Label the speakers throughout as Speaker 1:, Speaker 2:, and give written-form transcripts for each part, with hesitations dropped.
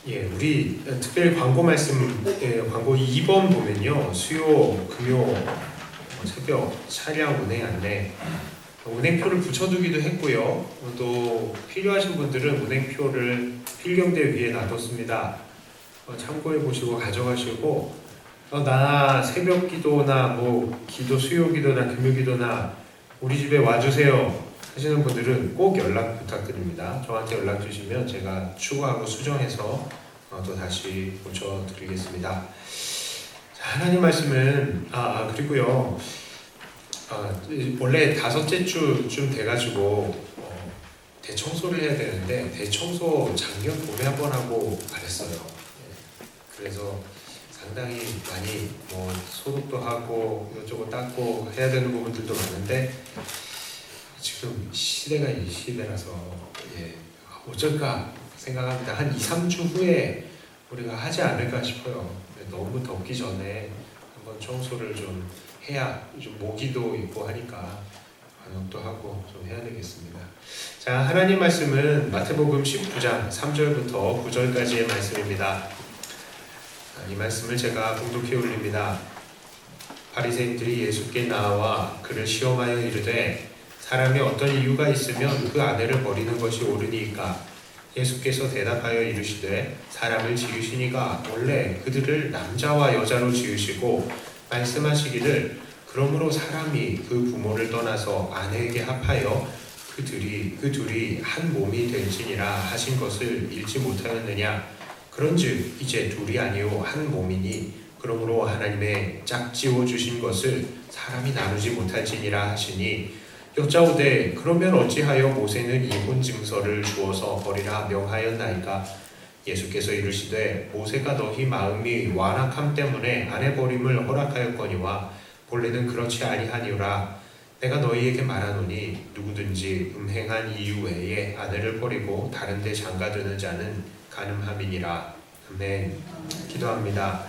Speaker 1: 예, 우리 특별히 광고 말씀, 광고 2번 보면요, 수요, 금요, 새벽 차량 운행 안내, 운행표를 붙여두기도 했고요. 또 필요하신 분들은 운행표를 필경대 위에 놔뒀습니다. 참고해 보시고 가져가시고, 나 새벽 기도나 기도 수요 기도나 금요 기도나 우리 집에 와주세요 하시는 분들은 꼭 연락 부탁드립니다. 저한테 연락 주시면 제가 추가하고 수정해서 또 다시 고쳐드리겠습니다. 자, 하나님 말씀은 그리고요, 원래 5째 주쯤 돼가지고 대청소를 해야 되는데 대청소 작년 봄에 한번 하고 말했어요. 그래서 상당히 많이 소독도 하고 이것저것 닦고 해야 되는 부분들도 많은데 지금 시대가 이 시대라서 어쩔까 생각합니다. 한 2-3주 후에 우리가 하지 않을까 싶어요. 너무 덥기 전에 한번 청소를 좀 해야 좀 모기도 있고 하니까 방역도 하고 좀 해야 되겠습니다. 자, 하나님 말씀은 마태복음 19장 3절부터 9절까지의 말씀입니다. 이 말씀을 제가 봉독해 올립니다. 바리새인들이 예수께 나와 그를 시험하여 이르되 사람이 어떤 이유가 있으면 그 아내를 버리는 것이 옳으니까? 예수께서 대답하여 이르시되 사람을 지으시니가 원래 그들을 남자와 여자로 지으시고 말씀하시기를 그러므로 사람이 그 부모를 떠나서 아내에게 합하여 그 둘이 한 몸이 될지니라 하신 것을 읽지 못하였느냐? 그런즉 이제 둘이 아니요 한 몸이니 그러므로 하나님의 짝지어 주신 것을 사람이 나누지 못할지니라 하시니 여짜오되 그러면 어찌하여 모세는 이혼 증서를 주어서 버리라 명하였나이까? 예수께서 이르시되 모세가 너희 마음이 완악함 때문에 아내 버림을 허락하였거니와 본래는 그렇지 아니하니라. 내가 너희에게 말하노니 누구든지 음행한 이유 외에 아내를 버리고 다른 데 장가드는 자는 간음함이니라. 아멘. 기도합니다.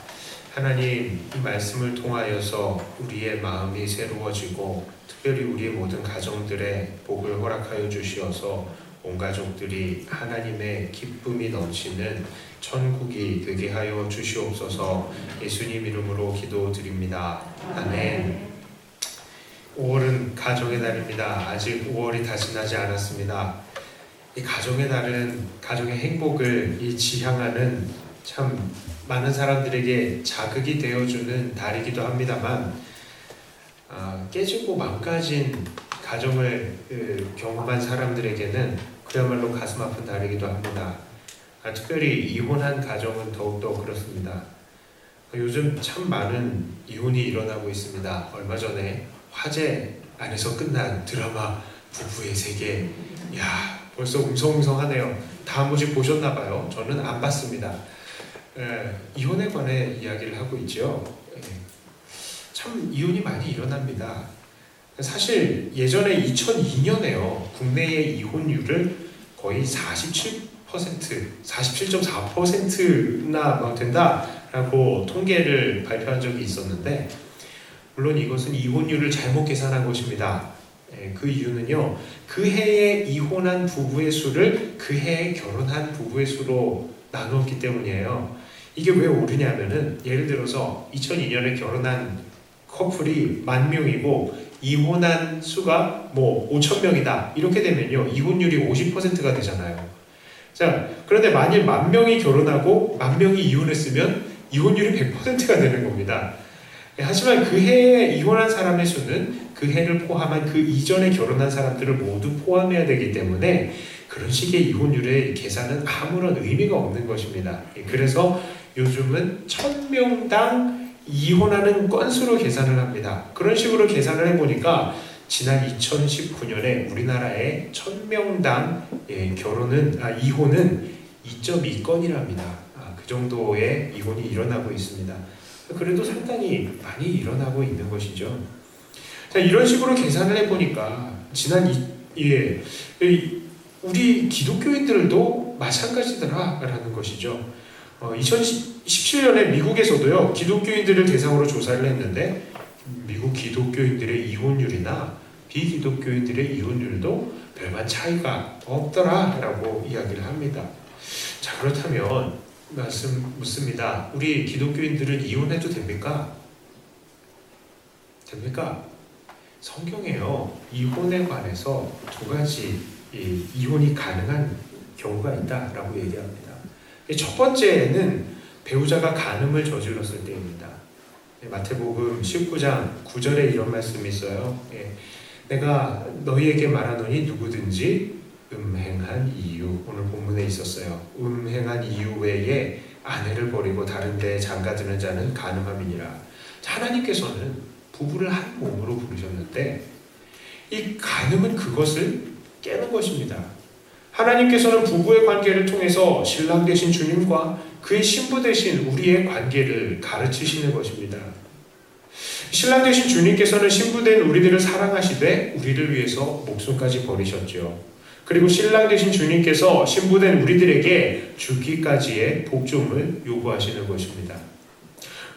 Speaker 1: 하나님, 이 말씀을 통하여서 우리의 마음이 새로워지고 특별히 우리의 모든 가정들의 복을 허락하여 주시어서 온 가족들이 하나님의 기쁨이 넘치는 천국이 되게 하여 주시옵소서. 예수님 이름으로 기도드립니다. 아멘. 5월은 가정의 달입니다. 아직 5월이 다 지나지 않았습니다. 이 가정의 달은 가정의 행복을 지향하는 참 많은 사람들에게 자극이 되어주는 달이기도 합니다만 깨지고 망가진 가정을 경험한 사람들에게는 그야말로 가슴 아픈 달이기도 합니다. 특별히 이혼한 가정은 더욱더 그렇습니다. 요즘 참 많은 이혼이 일어나고 있습니다. 얼마 전에 화재 안에서 끝난 드라마 부부의 세계, 벌써 웅성웅성하네요. 다 한 번씩 보셨나봐요. 저는 안 봤습니다. 이혼에 관해 이야기를 하고 있죠. 참 이혼이 많이 일어납니다. 사실 예전에 2002년에요. 국내의 이혼율을 거의 47.4%나 된다라고 통계를 발표한 적이 있었는데, 물론 이것은 이혼율을 잘못 계산한 것입니다. 그 이유는요, 그 해에 이혼한 부부의 수를 그 해에 결혼한 부부의 수로 나누었기 때문이에요. 이게 왜 오르냐면은, 예를 들어서 2002년에 결혼한 커플이 10,000명이고 이혼한 수가 5,000명이다 이렇게 되면요, 이혼율이 50%가 되잖아요. 자, 그런데 만일 10,000명이 결혼하고 10,000명이 이혼했으면 이혼율이 100%가 되는 겁니다. 하지만 그 해에 이혼한 사람의 수는 그 해를 포함한 그 이전에 결혼한 사람들을 모두 포함해야 되기 때문에 그런 식의 이혼율의 계산은 아무런 의미가 없는 것입니다. 그래서 요즘은 1,000명당 이혼하는 건수로 계산을 합니다. 그런 식으로 계산을 해보니까 지난 2019년에 우리나라의 1,000명당 이혼은 2.2건이랍니다. 그 정도의 이혼이 일어나고 있습니다. 그래도 상당히 많이 일어나고 있는 것이죠. 자, 이런 식으로 계산을 해보니까 우리 기독교인들도 마찬가지더라라는 것이죠. 2017년에 미국에서도요, 기독교인들을 대상으로 조사를 했는데 미국 기독교인들의 이혼율이나 비기독교인들의 이혼율도 별반 차이가 없더라라고 이야기를 합니다. 자, 그렇다면 말씀 묻습니다. 우리 기독교인들은 이혼해도 됩니까? 됩니까? 성경에요, 이혼에 관해서 두 가지 이혼이 가능한 경우가 있다라고 얘기합니다. 첫 번째는 배우자가 간음을 저질렀을 때입니다. 마태복음 19장 9절에 이런 말씀이 있어요. 내가 너희에게 말하노니 누구든지 음행한 이유, 오늘 본문에 있었어요. 음행한 이유 외에 아내를 버리고 다른 데에 장가드는 자는 간음함이니라. 하나님께서는 부부를 한 몸으로 부르셨는데 이 간음은 그것을 깨는 것입니다. 하나님께서는 부부의 관계를 통해서 신랑 되신 주님과 그의 신부 되신 우리의 관계를 가르치시는 것입니다. 신랑 되신 주님께서는 신부된 우리들을 사랑하시되 우리를 위해서 목숨까지 버리셨죠. 그리고 신랑 되신 주님께서 신부된 우리들에게 죽기까지의 복종을 요구하시는 것입니다.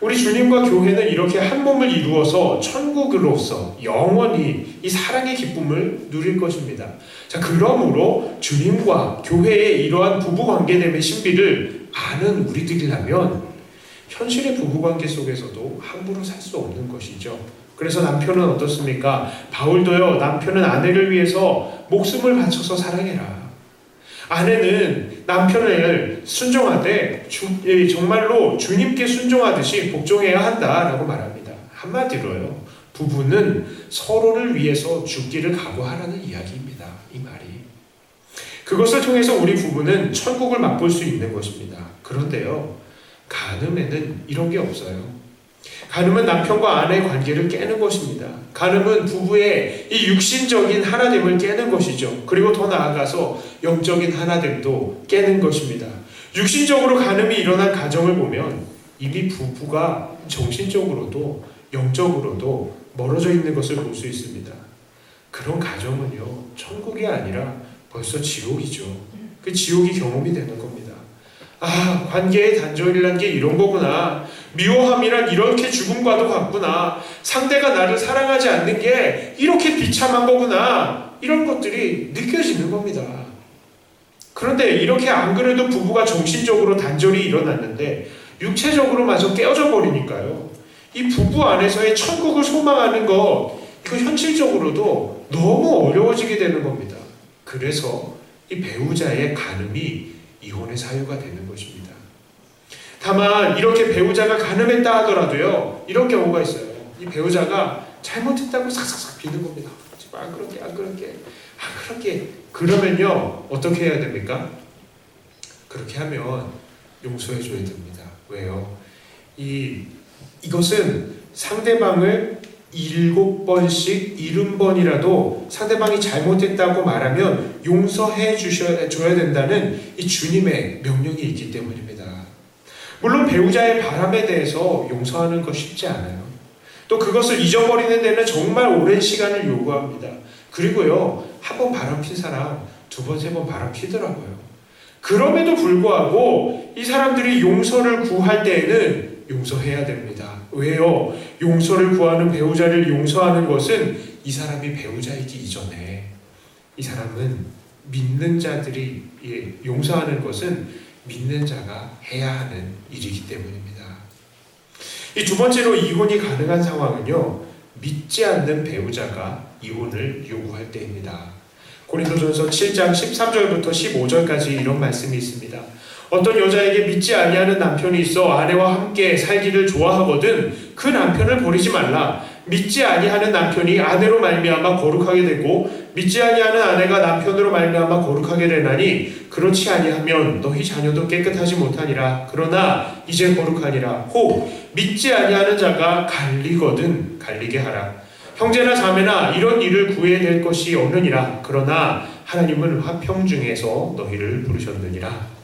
Speaker 1: 우리 주님과 교회는 이렇게 한 몸을 이루어서 천국으로서 영원히 이 사랑의 기쁨을 누릴 것입니다. 자, 그러므로 주님과 교회의 이러한 부부관계됨의 신비를 아는 우리들이라면 현실의 부부관계 속에서도 함부로 살 수 없는 것이죠. 그래서 남편은 어떻습니까? 바울도요, 남편은 아내를 위해서 목숨을 바쳐서 사랑해라. 아내는 남편을 순종하되 정말로 주님께 순종하듯이 복종해야 한다라고 말합니다. 한마디로요, 부부는 서로를 위해서 죽기를 각오하라는 이야기입니다. 이 말이. 그것을 통해서 우리 부부는 천국을 맛볼 수 있는 것입니다. 그런데요, 간음에는 이런 게 없어요. 간음은 남편과 아내의 관계를 깨는 것입니다. 간음은 부부의 이 육신적인 하나됨을 깨는 것이죠. 그리고 더 나아가서 영적인 하나됨도 깨는 것입니다. 육신적으로 간음이 일어난 가정을 보면 이미 부부가 정신적으로도 영적으로도 멀어져 있는 것을 볼 수 있습니다. 그런 가정은요, 천국이 아니라 벌써 지옥이죠. 그 지옥이 경험이 되는 겁니다. 아, 관계의 단절이란 게 이런 거구나. 미워함이란 이렇게 죽음과도 같구나. 상대가 나를 사랑하지 않는 게 이렇게 비참한 거구나. 이런 것들이 느껴지는 겁니다. 그런데 이렇게 안 그래도 부부가 정신적으로 단절이 일어났는데 육체적으로마저 깨어져 버리니까요, 이 부부 안에서의 천국을 소망하는 것, 이거 현실적으로도 너무 어려워지게 되는 겁니다. 그래서 이 배우자의 간음이 이혼의 사유가 되는 것입니다. 다만 이렇게 배우자가 간음했다 하더라도요, 이런 경우가 있어요. 이 배우자가 잘못했다고 삭삭삭 비는 겁니다. 안 그렇게. 그러면요, 어떻게 해야 됩니까? 그렇게 하면 용서해줘야 됩니다. 왜요? 이것은 상대방을 7번씩 70번이라도 상대방이 잘못했다고 말하면 용서해 줘야 된다는 이 주님의 명령이 있기 때문입니다. 물론 배우자의 바람에 대해서 용서하는 것 쉽지 않아요. 또 그것을 잊어버리는 데는 정말 오랜 시간을 요구합니다. 그리고요, 한 번 바람 핀 사람 2번, 3번 바람 피더라고요. 그럼에도 불구하고 이 사람들이 용서를 구할 때에는 용서해야 됩니다. 왜요? 용서를 구하는 배우자를 용서하는 것은 이 사람이 배우자이기 이전에 이 사람은 믿는 자들이 용서하는 것은 믿는 자가 해야 하는 일이기 때문입니다. 이 두 번째로 이혼이 가능한 상황은요, 믿지 않는 배우자가 이혼을 요구할 때입니다. 고린도전서 7장 13절부터 15절까지 이런 말씀이 있습니다. 어떤 여자에게 믿지 아니하는 남편이 있어 아내와 함께 살기를 좋아하거든 그 남편을 버리지 말라. 믿지 아니하는 남편이 아내로 말미암아 거룩하게 되고 믿지 아니하는 아내가 남편으로 말미암아 거룩하게 되나니 그렇지 아니하면 너희 자녀도 깨끗하지 못하니라. 그러나 이제 거룩하니라. 혹 믿지 아니하는 자가 갈리거든 갈리게 하라. 형제나 자매나 이런 일을 구해낼 것이 없느니라. 그러나 하나님은 화평 중에서 너희를 부르셨느니라.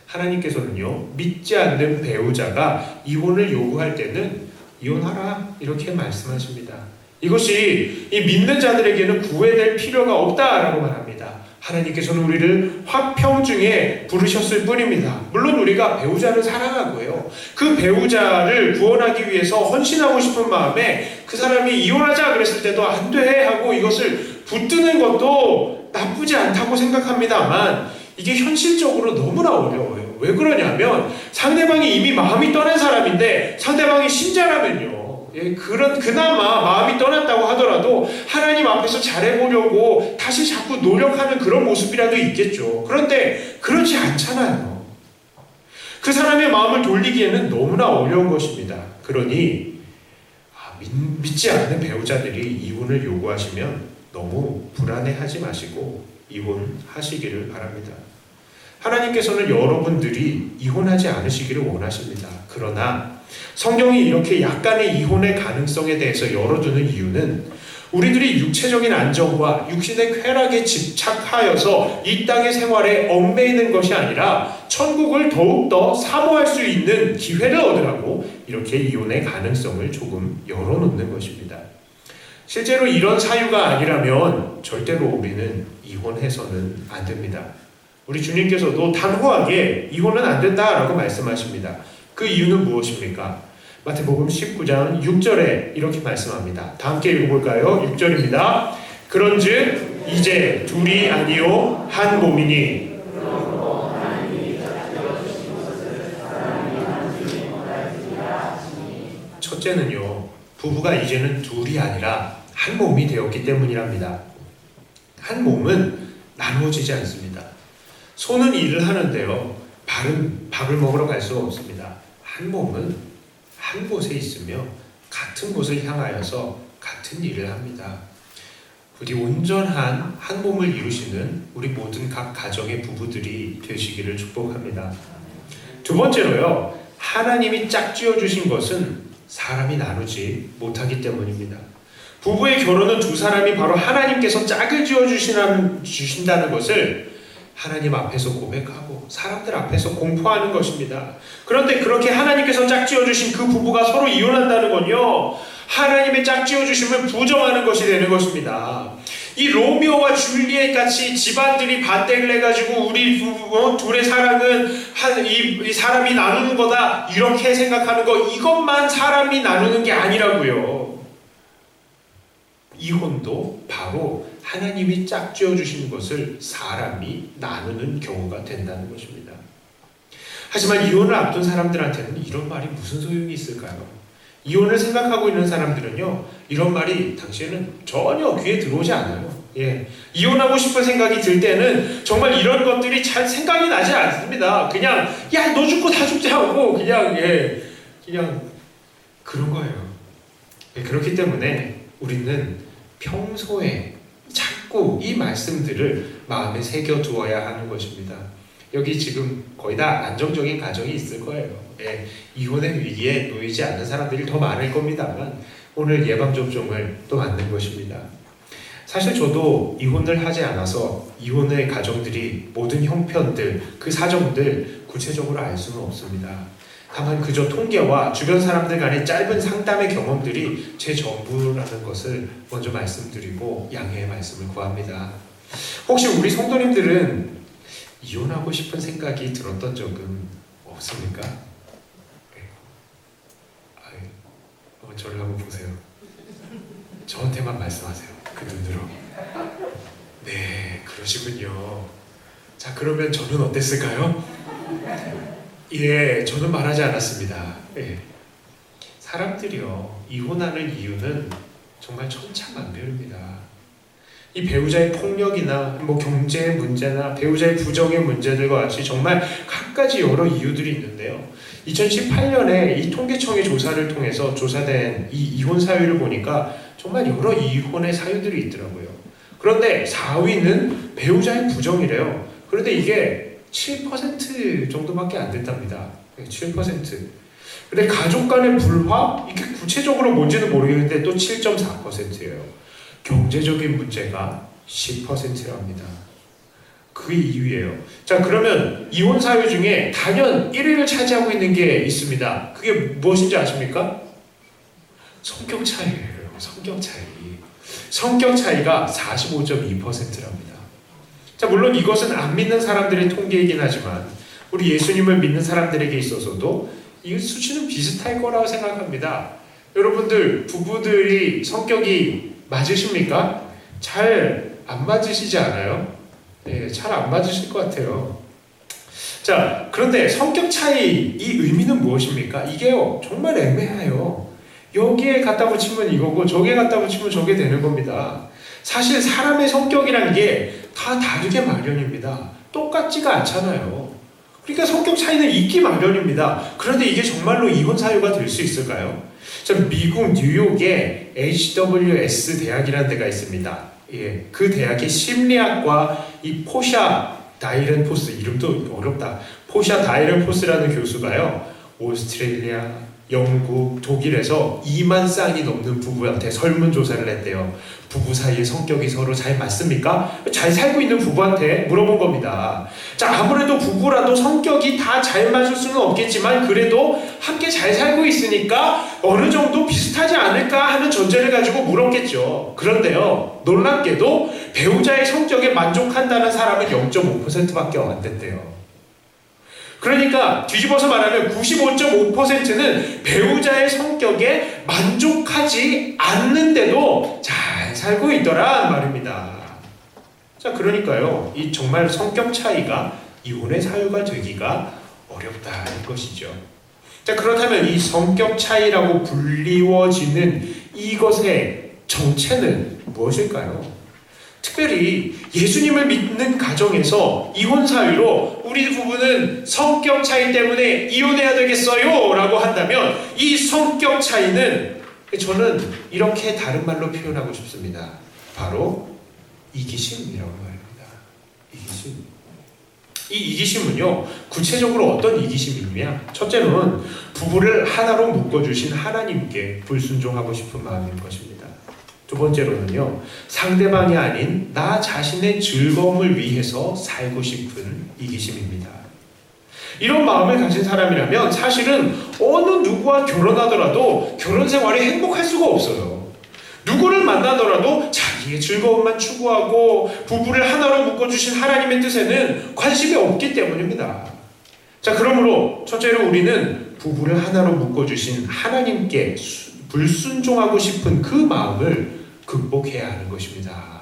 Speaker 1: 하나님께서는요, 믿지 않는 배우자가 이혼을 요구할 때는 이혼하라 이렇게 말씀하십니다. 이것이 이 믿는 자들에게는 구애될 필요가 없다라고 말합니다. 하나님께서는 우리를 화평 중에 부르셨을 뿐입니다. 물론 우리가 배우자를 사랑하고요, 그 배우자를 구원하기 위해서 헌신하고 싶은 마음에 그 사람이 이혼하자 그랬을 때도 안 돼 하고 이것을 붙드는 것도 나쁘지 않다고 생각합니다만 이게 현실적으로 너무나 어려워요. 왜 그러냐면 상대방이 이미 마음이 떠난 사람인데 상대방이 신자라면요. 그나마 마음이 떠났다고 하더라도 하나님 앞에서 잘해보려고 다시 자꾸 노력하는 그런 모습이라도 있겠죠. 그런데 그렇지 않잖아요. 그 사람의 마음을 돌리기에는 너무나 어려운 것입니다. 그러니 믿지 않는 배우자들이 이혼을 요구하시면 너무 불안해하지 마시고 이혼하시기를 바랍니다. 하나님께서는 여러분들이 이혼하지 않으시기를 원하십니다. 그러나 성경이 이렇게 약간의 이혼의 가능성에 대해서 열어두는 이유는 우리들이 육체적인 안정과 육신의 쾌락에 집착하여서 이 땅의 생활에 얽매이는 것이 아니라 천국을 더욱더 사모할 수 있는 기회를 얻으라고 이렇게 이혼의 가능성을 조금 열어놓는 것입니다. 실제로 이런 사유가 아니라면 절대로 우리는 이혼해서는 안 됩니다. 우리 주님께서도 단호하게 이혼은 안 된다라고 말씀하십니다. 그 이유는 무엇입니까? 마태복음 19장 6절에 이렇게 말씀합니다. 다 함께 읽어볼까요? 6절입니다. 그런즉 이제 둘이 아니요 한 몸이니 첫째는요, 부부가 이제는 둘이 아니라 한 몸이 되었기 때문이랍니다. 한 몸은 나누어지지 않습니다. 손은 일을 하는데요, 발은 밥을 먹으러 갈 수가 없습니다. 한 몸은 한 곳에 있으며 같은 곳을 향하여서 같은 일을 합니다. 부디 온전한 한 몸을 이루시는 우리 모든 각 가정의 부부들이 되시기를 축복합니다. 두 번째로요, 하나님이 짝지어 주신 것은 사람이 나누지 못하기 때문입니다. 부부의 결혼은 두 사람이 바로 하나님께서 짝을 지어 주신다는 것을 하나님 앞에서 고백하고 사람들 앞에서 공포하는 것입니다. 그런데 그렇게 하나님께서 짝지어 주신 그 부부가 서로 이혼한다는 건요, 하나님의 짝지어 주심을 부정하는 것이 되는 것입니다. 이 로미오와 줄리엣 같이 집안들이 반대를 해가지고 우리 부부 둘의 사랑은 이 사람이 나누는 거다 이렇게 생각하는 거, 이것만 사람이 나누는 게 아니라고요. 이혼도 바로 하나님이 짝지어 주신 것을 사람이 나누는 경우가 된다는 것입니다. 하지만 이혼을 앞둔 사람들한테는 이런 말이 무슨 소용이 있을까요? 이혼을 생각하고 있는 사람들은요, 이런 말이 당시에는 전혀 귀에 들어오지 않아요. 이혼하고 싶은 생각이 들 때는 정말 이런 것들이 잘 생각이 나지 않습니다. 그냥 야, 너 죽고 다 죽자 하고 그냥 그런 거예요. 그렇기 때문에 우리는 평소에 자꾸 이 말씀들을 마음에 새겨두어야 하는 것입니다. 여기 지금 거의 다 안정적인 가정이 있을 거예요. 이혼의 위기에 놓이지 않는 사람들이 더 많을 겁니다만 오늘 예방접종을 또 만든 것입니다. 사실 저도 이혼을 하지 않아서 이혼의 가정들이 모든 형편들, 그 사정들 구체적으로 알 수는 없습니다. 다만 그저 통계와 주변 사람들 간의 짧은 상담의 경험들이 제 전부라는 것을 먼저 말씀드리고 양해의 말씀을 구합니다. 혹시 우리 성도님들은 이혼하고 싶은 생각이 들었던 적은 없습니까? 저를 한번 보세요. 저한테만 말씀하세요. 그 눈으로. 네, 그러시군요. 자, 그러면 저는 어땠을까요? 저는 말하지 않았습니다. 사람들이요, 이혼하는 이유는 정말 천차만별입니다. 이 배우자의 폭력이나 경제의 문제나 배우자의 부정의 문제들과 같이 정말 갖가지 여러 이유들이 있는데요. 2018년에 이 통계청의 조사를 통해서 조사된 이 이혼 사유를 보니까 정말 여러 이혼의 사유들이 있더라고요. 그런데 4위는 배우자의 부정이래요. 그런데 이게 7% 정도밖에 안 됐답니다. 7%. 근데 가족 간의 불화? 이게 구체적으로 뭔지는 모르겠는데 또 7.4%예요. 경제적인 문제가 10%랍니다. 그 2위예요. 자, 그러면 이혼 사유 중에 단연 1위를 차지하고 있는 게 있습니다. 그게 무엇인지 아십니까? 성격 차이예요. 성격 차이. 성격 차이가 45.2%랍니다. 자, 물론 이것은 안 믿는 사람들의 통계이긴 하지만 우리 예수님을 믿는 사람들에게 있어서도 이 수치는 비슷할 거라고 생각합니다. 여러분들, 부부들이 성격이 맞으십니까? 잘 안 맞으시지 않아요? 잘 안 맞으실 것 같아요. 자, 그런데 성격 차이 이 의미는 무엇입니까? 이게요 정말 애매해요. 여기에 갖다 붙이면 이거고 저기에 갖다 붙이면 저게 되는 겁니다. 사실 사람의 성격이란 게 다 다르게 마련입니다. 똑같지가 않잖아요. 그러니까 성격 차이는 있기 마련입니다. 그런데 이게 정말로 이혼 사유가 될 수 있을까요? 자, 미국 뉴욕에 HWS 대학이라는 데가 있습니다. 예, 그 대학의 심리학과 이 포샤 다이렌포스, 이름도 어렵다. 포샤 다이렌포스라는 교수가요, 오스트레일리아, 영국, 독일에서 2만 쌍이 넘는 부부한테 설문조사를 했대요. 부부 사이의 성격이 서로 잘 맞습니까? 잘 살고 있는 부부한테 물어본 겁니다. 자, 아무래도 부부라도 성격이 다 잘 맞을 수는 없겠지만 그래도 함께 잘 살고 있으니까 어느 정도 비슷하지 않을까 하는 전제를 가지고 물었겠죠. 그런데요, 놀랍게도 배우자의 성격에 만족한다는 사람은 0.5%밖에 안 됐대요. 그러니까 뒤집어서 말하면 95.5%는 배우자의 성격에 만족하지 않는데도 잘 살고 있더란 말입니다. 자, 그러니까요, 이 정말 성격 차이가 이혼의 사유가 되기가 어렵다는 것이죠. 자, 그렇다면 이 성격 차이라고 불리워지는 이것의 정체는 무엇일까요? 특별히 예수님을 믿는 가정에서 이혼 사유로 우리 부부는 성격 차이 때문에 이혼해야 되겠어요 라고 한다면 이 성격 차이는 저는 이렇게 다른 말로 표현하고 싶습니다. 바로 이기심이라고 말입니다. 이기심. 이 이기심은요, 구체적으로 어떤 이기심이냐? 첫째로는 부부를 하나로 묶어주신 하나님께 불순종하고 싶은 마음인 것입니다. 두 번째로는요, 상대방이 아닌 나 자신의 즐거움을 위해서 살고 싶은 이기심입니다. 이런 마음을 가진 사람이라면 사실은 어느 누구와 결혼하더라도 결혼 생활이 행복할 수가 없어요. 누구를 만나더라도 자기의 즐거움만 추구하고 부부를 하나로 묶어주신 하나님의 뜻에는 관심이 없기 때문입니다. 자, 그러므로 첫째로 우리는 부부를 하나로 묶어주신 하나님께 불순종하고 싶은 그 마음을 극복해야 하는 것입니다.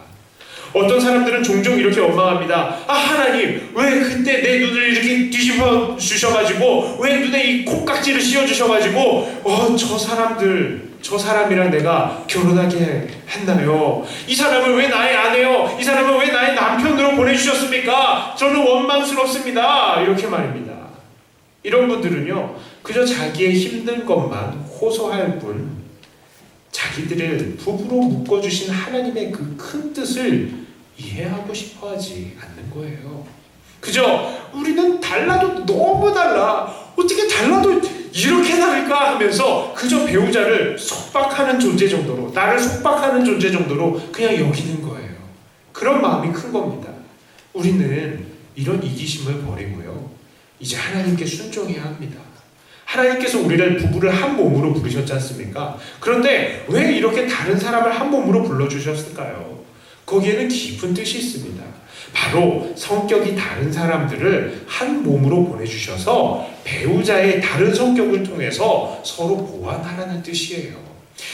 Speaker 1: 어떤 사람들은 종종 이렇게 원망합니다. 아, 하나님, 왜 그때 내 눈을 이렇게 뒤집어 주셔가지고, 왜 눈에 이 콩깍지를 씌워주셔가지고, 저 사람이랑 내가 결혼하게 했나요? 이 사람을 왜 나의 아내요? 이 사람을 왜 나의 남편으로 보내주셨습니까? 저는 원망스럽습니다. 이렇게 말입니다. 이런 분들은요, 그저 자기의 힘든 것만 호소할 뿐, 자기들을 부부로 묶어주신 하나님의 그 큰 뜻을 이해하고 싶어 하지 않는 거예요. 그저 우리는 달라도 너무 달라. 어떻게 달라도 이렇게 다를까 하면서 그저 배우자를 속박하는 존재 정도로, 나를 속박하는 존재 정도로 그냥 여기는 거예요. 그런 마음이 큰 겁니다. 우리는 이런 이기심을 버리고요, 이제 하나님께 순종해야 합니다. 하나님께서 우리를 부부를 한 몸으로 부르셨지 않습니까? 그런데 왜 이렇게 다른 사람을 한 몸으로 불러주셨을까요? 거기에는 깊은 뜻이 있습니다. 바로 성격이 다른 사람들을 한 몸으로 보내주셔서 배우자의 다른 성격을 통해서 서로 보완하라는 뜻이에요.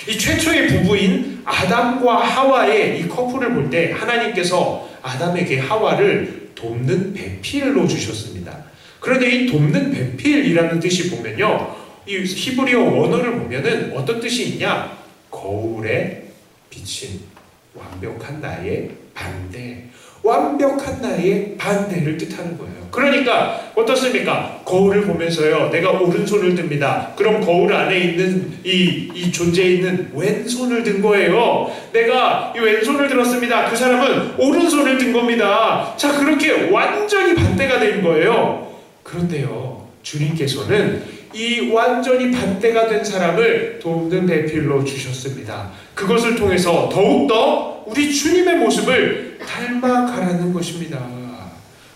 Speaker 1: 이 최초의 부부인 아담과 하와의 이 커플을 볼 때 하나님께서 아담에게 하와를 돕는 배필로 주셨습니다. 그런데 이 돕는 배필이라는 뜻이 보면요, 이 히브리어 원어를 보면은 어떤 뜻이 있냐? 거울에 비친 완벽한 나의 반대, 완벽한 나의 반대를 뜻하는 거예요. 그러니까 어떻습니까? 거울을 보면서요, 내가 오른손을 듭니다. 그럼 거울 안에 있는 이 존재에 있는 왼손을 든 거예요. 내가 이 왼손을 들었습니다. 그 사람은 오른손을 든 겁니다. 자, 그렇게 완전히 반대가 된 거예요. 그런데요, 주님께서는 이 완전히 반대가 된 사람을 돕는 배필로 주셨습니다. 그것을 통해서 더욱더 우리 주님의 모습을 닮아가라는 것입니다.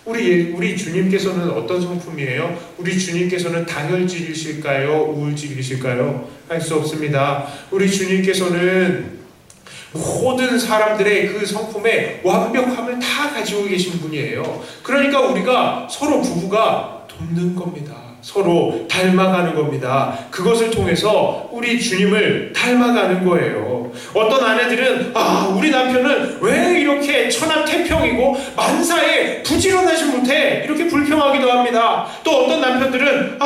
Speaker 1: 우리 주님께서는 어떤 성품이에요? 우리 주님께서는 다혈질이실까요? 우울질이실까요? 할 수 없습니다. 우리 주님께서는 모든 사람들의 그 성품의 완벽함을 다 가지고 계신 분이에요. 그러니까 우리가 서로 부부가 돕는 겁니다. 서로 닮아가는 겁니다. 그것을 통해서 우리 주님을 닮아가는 거예요. 어떤 아내들은 우리 남편은 왜 이렇게 천하태평이고 만사에 부지런하지 못해? 이렇게 불평하고
Speaker 2: 불평하기도 합니다. 또 어떤 남편들은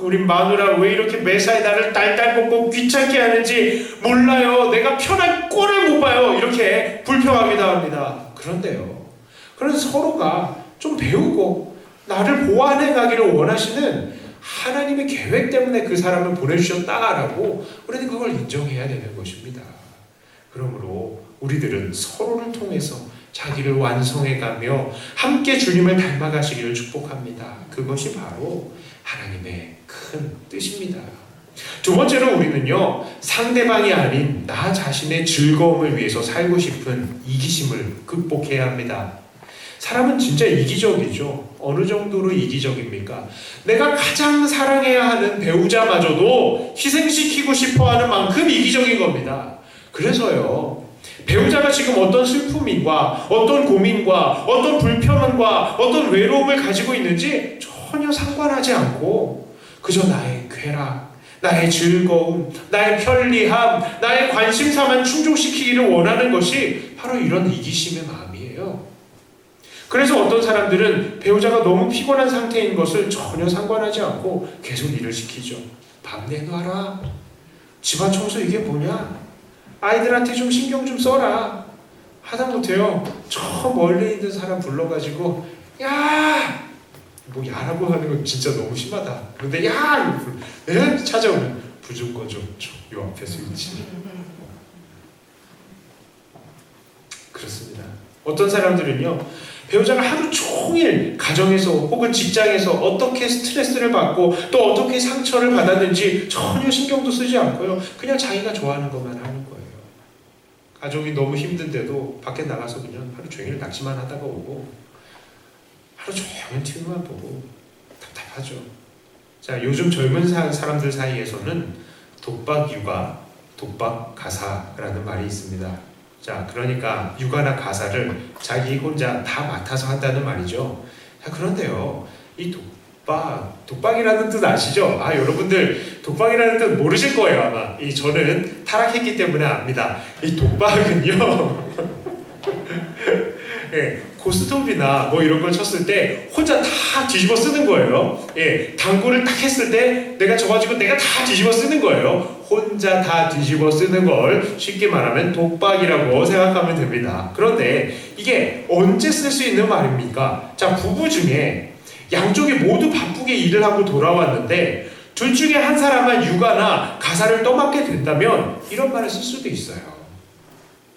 Speaker 2: 우리 마누라 왜 이렇게 매사에 나를 딸딸 볶고 귀찮게 하는지 몰라요. 내가 편한 꼴을 못 봐요. 이렇게 불평하기도 합니다. 그런데요, 그런 서로가 좀 배우고 나를 보완해 가기를 원하시는 하나님의 계획 때문에 그 사람을 보내주셨다라고 우리는 그걸 인정해야 되는 것입니다. 그러므로 우리들은 서로를 통해서 자기를 완성해가며 함께 주님을 닮아가시기를 축복합니다. 그것이 바로 하나님의 큰 뜻입니다. 두 번째로 우리는요, 상대방이 아닌 나 자신의 즐거움을 위해서 살고 싶은 이기심을 극복해야 합니다. 사람은 진짜 이기적이죠. 어느 정도로 이기적입니까? 내가 가장 사랑해야 하는 배우자마저도 희생시키고 싶어하는 만큼 이기적인 겁니다. 그래서요, 배우자가 지금 어떤 슬픔과 어떤 고민과 어떤 불편함과 어떤 외로움을 가지고 있는지 전혀 상관하지 않고 그저 나의 쾌락, 나의 즐거움, 나의 편리함, 나의 관심사만 충족시키기를 원하는 것이 바로 이런 이기심의 마음이에요. 그래서 어떤 사람들은 배우자가 너무 피곤한 상태인 것을 전혀 상관하지 않고 계속 일을 시키죠. 밥 내놔라. 집안 청소 이게 뭐냐? 아이들한테 좀 신경 좀 써라. 하다못해요, 저 멀리 있는 사람 불러가지고 야! 뭐 야라고 하는 건 진짜 너무 심하다. 그런데 야! 찾아오면 불 좀 꺼줘. 요 앞에서 있지. 그렇습니다. 어떤 사람들은요, 배우자가 하루 종일 가정에서 혹은 직장에서 어떻게 스트레스를 받고 또 어떻게 상처를 받았는지 전혀 신경도 쓰지 않고요, 그냥 자기가 좋아하는 것만 하는 거예요. 가족이 너무 힘든데도 밖에 나가서 그냥 하루 종일 낚시만 하다가 오고 하루 종일 TV만 보고 답답하죠. 자, 요즘 젊은 사람들 사이에서는 독박 육아, 독박 가사라는 말이 있습니다. 자, 그러니까 육아나 가사를 자기 혼자 다 맡아서 한다는 말이죠. 자, 그런데요, 이 독박이라는 뜻 아시죠? 여러분들 독박이라는 뜻 모르실 거예요, 아마. 저는 타락했기 때문에 압니다. 이 독박은요, 예, 고스톱이나 뭐 이런 걸 쳤을 때 혼자 다 뒤집어 쓰는 거예요. 예, 당구를 딱 했을 때 내가 져가지고 내가 다 뒤집어 쓰는 거예요. 혼자 다 뒤집어 쓰는 걸 쉽게 말하면 독박이라고 생각하면 됩니다. 그런데 이게 언제 쓸 수 있는 말입니까? 자, 부부 중에 양쪽이 모두 바쁘게 일을 하고 돌아왔는데 둘 중에 한 사람만 육아나 가사를 떠맡게 된다면 이런 말을 쓸 수도 있어요.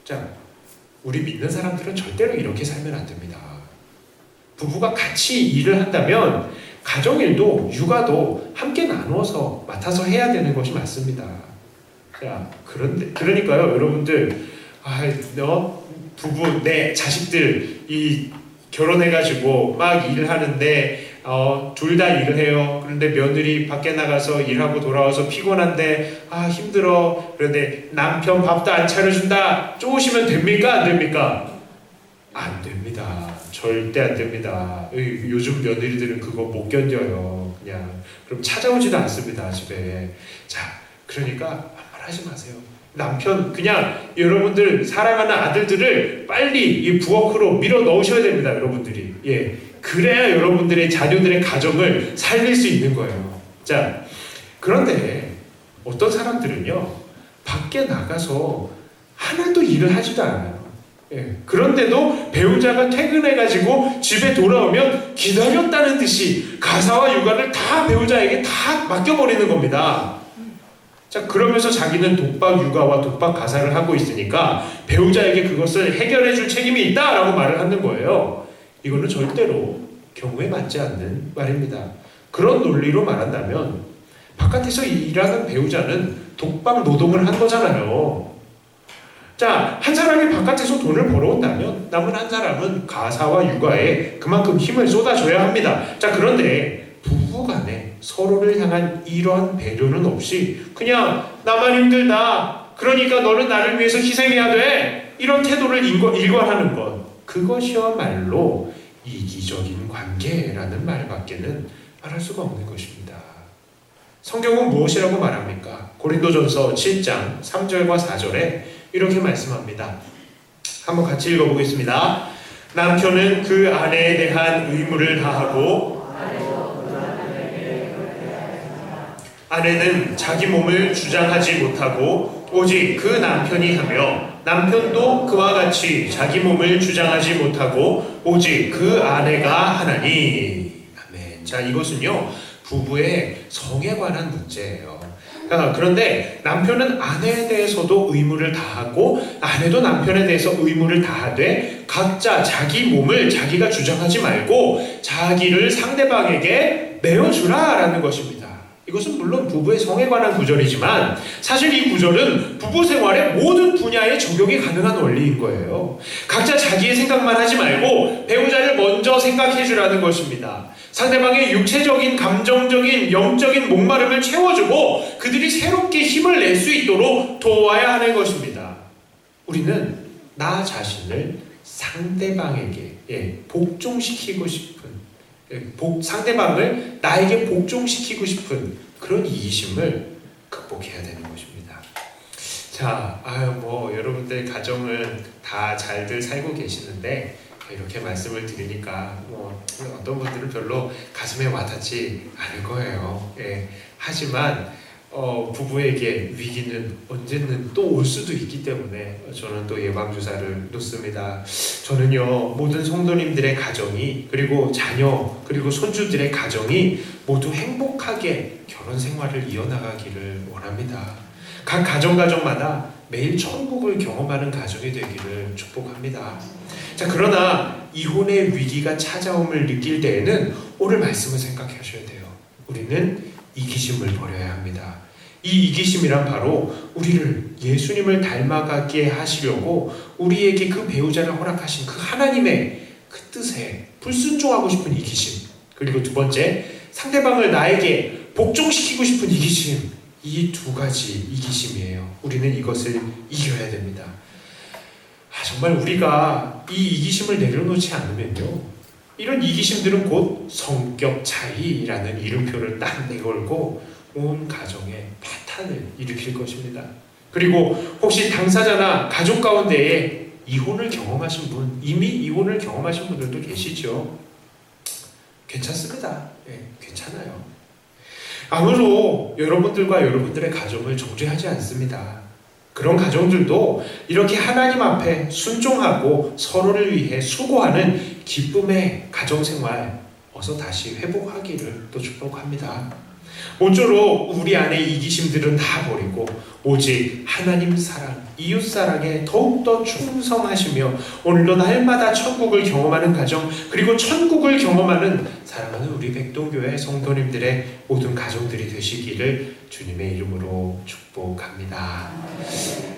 Speaker 2: 자, 우리 믿는 사람들은 절대로 이렇게 살면 안 됩니다. 부부가 같이 일을 한다면 가정일도 육아도 함께 나누어서 맡아서 해야 되는 것이 맞습니다. 자, 그러니까요, 여러분들, 부부, 내 자식들 결혼해가지고 막 일을 하는데 둘 다 일을 해요. 그런데 며느리 밖에 나가서 일하고 돌아와서 피곤한데 힘들어. 그런데 남편 밥도 안 차려준다. 쪼으시면 됩니까? 안 됩니까? 안 됩니다. 절대 안 됩니다. 요즘 며느리들은 그거 못 견뎌요. 그럼 찾아오지도 않습니다, 집에. 자, 그러니까 아무 말 하지 마세요. 남편, 그냥 여러분들 사랑하는 아들들을 빨리 이 부엌으로 밀어 넣으셔야 됩니다, 여러분들이. 예, 그래야 여러분들의 자녀들의 가정을 살릴 수 있는 거예요. 자, 그런데 어떤 사람들은요, 밖에 나가서 하나도 일을 하지도 않아요. 예, 그런데도 배우자가 퇴근해가지고 집에 돌아오면 기다렸다는 듯이 가사와 육아를 다 배우자에게 다 맡겨버리는 겁니다. 자, 그러면서 자기는 독박 육아와 독박 가사를 하고 있으니까 배우자에게 그것을 해결해 줄 책임이 있다라고 말을 하는 거예요. 이거는 절대로 경우에 맞지 않는 말입니다. 그런 논리로 말한다면 바깥에서 일하는 배우자는 독박 노동을 한 거잖아요. 자, 한 사람이 바깥에서 돈을 벌어온다면 남은 한 사람은 가사와 육아에 그만큼 힘을 쏟아줘야 합니다. 자, 그런데 부부간에 서로를 향한 이런 배려는 없이 그냥 나만 힘들다, 그러니까 너는 나를 위해서 희생해야 돼, 이런 태도를 일관하는 것, 그것이야말로 이기적인 관계라는 말밖에는 말할 수가 없는 것입니다. 성경은 무엇이라고 말합니까? 고린도전서 7장 3절과 4절에 이렇게 말씀합니다. 한번 같이 읽어보겠습니다. 남편은 그 아내에 대한 의무를 다하고 아내는 자기 몸을 주장하지 못하고 오직 그 남편이 하며 남편도 그와 같이 자기 몸을 주장하지 못하고 오직 그 아내가 하나니. 아멘. 자, 이것은요 부부의 성에 관한 문제예요. 그런데 남편은 아내에 대해서도 의무를 다하고 아내도 남편에 대해서 의무를 다하되 각자 자기 몸을 자기가 주장하지 말고 자기를 상대방에게 내어주라라는 것입니다. 이것은 물론 부부의 성에 관한 구절이지만 사실 이 구절은 부부 생활의 모든 분야에 적용이 가능한 원리인 거예요. 각자 자기의 생각만 하지 말고 배우자를 먼저 생각해 주라는 것입니다. 상대방의 육체적인, 감정적인, 영적인 목마름을 채워주고 그들이 새롭게 힘을 낼 수 있도록 도와야 하는 것입니다. 우리는 나 자신을 상대방에게 복종시키고 싶은, 상대방을 나에게 복종시키고 싶은 그런 이기심을 극복해야 되는 것입니다. 자, 여러분들 가정은 다 잘들 살고 계시는데 이렇게 말씀을 드리니까 어떤 분들은 별로 가슴에 와닿지 않을 거예요. 하지만 부부에게 위기는 언제는 또 올 수도 있기 때문에 저는 또 예방주사를 놓습니다. 저는요 모든 성도님들의 가정이 그리고 자녀 그리고 손주들의 가정이 모두 행복하게 결혼 생활을 이어나가기를 원합니다. 각 가정마다 매일 천국을 경험하는 가정이 되기를 축복합니다. 자, 그러나 이혼의 위기가 찾아옴을 느낄 때에는 오늘 말씀을 생각하셔야 돼요. 우리는 이기심을 버려야 합니다. 이 이기심이란 바로 우리를 예수님을 닮아가게 하시려고 우리에게 그 배우자를 허락하신 그 하나님의 그 뜻에 불순종하고 싶은 이기심, 그리고 두 번째 상대방을 나에게 복종시키고 싶은 이기심, 이 두 가지 이기심이에요. 우리는 이것을 이겨야 됩니다. 정말 우리가 이 이기심을 내려놓지 않으면요 이런 이기심들은 곧 성격 차이라는 이름표를 딱 내걸고 온 가정에 파탄을 일으킬 것입니다. 그리고 혹시 당사자나 가족 가운데에 이혼을 경험하신 분, 이미 이혼을 경험하신 분들도 계시죠? 괜찮습니다. 괜찮아요. 아무로 여러분들과 여러분들의 가정을 정죄하지 않습니다. 그런 가정들도 이렇게 하나님 앞에 순종하고 서로를 위해 수고하는 기쁨의 가정생활 어서 다시 회복하기를 또 축복합니다. 모쪼록 우리 안에 이기심들은 다 버리고 오직 하나님 사랑, 이웃 사랑에 더욱더 충성하시며 오늘도 날마다 천국을 경험하는 가정, 그리고 천국을 경험하는 사랑하는 우리 백동교회 성도님들의 모든 가정들이 되시기를 주님의 이름으로 축복합니다.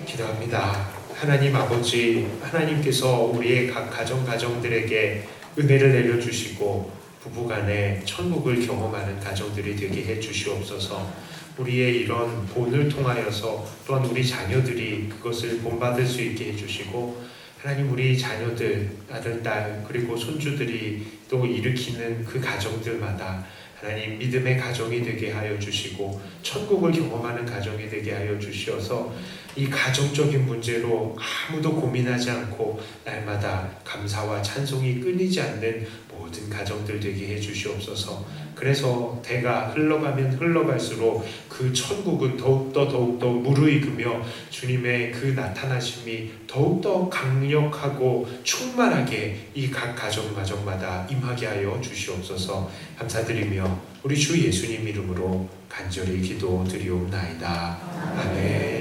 Speaker 2: 기도합니다. 하나님 아버지, 하나님께서 우리의 각 가정들에게 은혜를 내려주시고 부부간에 천국을 경험하는 가정들이 되게 해주시옵소서. 우리의 이런 본을 통하여서 또한 우리 자녀들이 그것을 본받을 수 있게 해주시고 하나님 우리 자녀들, 아들, 딸 그리고 손주들이 또 일으키는 그 가정들마다 하나님 믿음의 가정이 되게 하여 주시고 천국을 경험하는 가정이 되게 하여 주시어서 이 가정적인 문제로 아무도 고민하지 않고 날마다 감사와 찬송이 끊이지 않는 모든 가정들 되게 해 주시옵소서. 그래서 대가 흘러가면 흘러갈수록 그 천국은 더욱더 무르익으며 주님의 그 나타나심이 더욱더 강력하고 충만하게 이 각 가정마다 임하게 하여 주시옵소서. 감사드리며 우리 주 예수님 이름으로 간절히 기도드리옵나이다. 아멘.